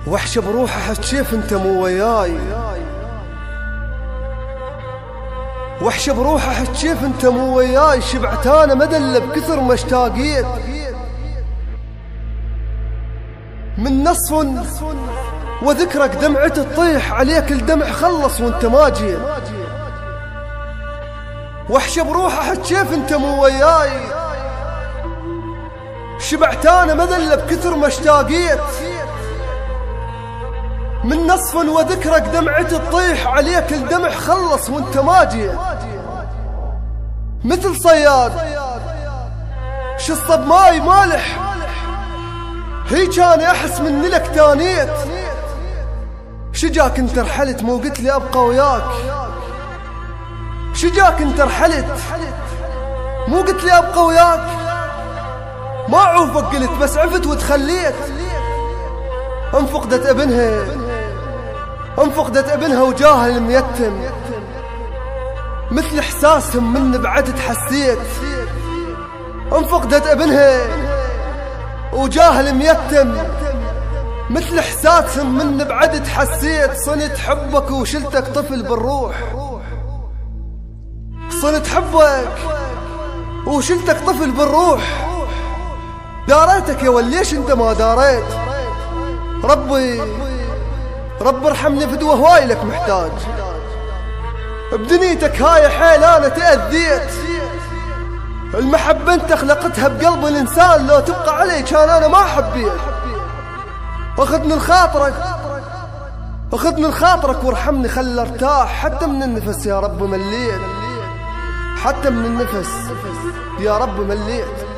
وحشة بروحه حتشيف انت مو وياي، وحشة بروحه حتشيف انت مو وياي. شبعت انا مدلب كثر ما اشتاقيت، من نصف وذكرك دمعة تطيح عليك الدمع خلص وانت ما جيت. وحشة بروحه حتشيف انت مو وياي، شبعت انا مذلب كثر ما اشتاقيت، من نصف وذكرك دمعة تطيح عليك الدمع خلص وانت ما جيت. مثل صياد شصب ماي مالح، هيج انا احس من لك تانيت. شجاك انت رحلت مو قلت لي ابقى وياك، شجاك انت رحلت مو قلت لي ابقى وياك. ما عوفك قلت بس عفت وتخليت. انفقدت ابنها وجاهل ميتم، مثل احساسهم من بعد تحسيت. انفقدت ابنها وجاهل ميتم، مثل احساسهم من بعد تحسيت. صنت حبك وشلتك طفل بالروح، صنت حبك وشلتك طفل بالروح. داريتك يا وليش انت ما داريت. ربي ارحمني فدوه هواي لك محتاج، بدنيتك هاي حيل انا تأذيت. المحبة انت خلقتها بقلب الانسان، لو تبقى علي كان انا ما حبيت. اخذني لخاطرك وارحمني خل ارتاح، حتى من النفس يا رب مليت، حتى من النفس يا رب مليت.